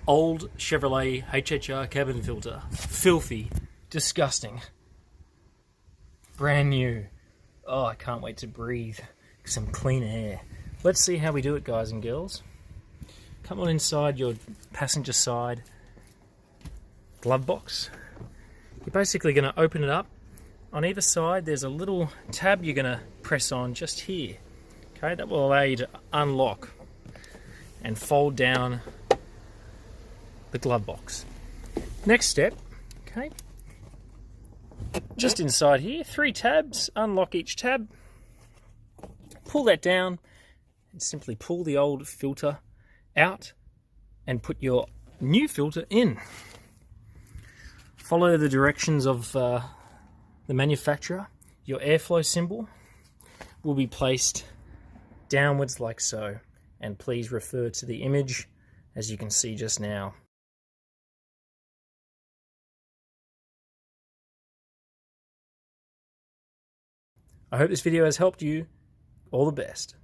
Old Chevrolet HHR cabin filter. Filthy. Disgusting. Brand new. Oh, I can't wait to breathe some clean air. Let's see how we do it, guys and girls. Come on inside your passenger side glove box. You're basically going to open it up. On either side, there's a little tab you're going to press on just here. Okay, that will allow you to unlock and fold down the glove box. Next step, okay, just inside here, 3 tabs, unlock each tab, pull that down, and simply pull the old filter out and put your new filter in. Follow the directions of the manufacturer. Your airflow symbol will be placed downwards like so, and please refer to the image as you can see just now. I hope this video has helped you. All the best.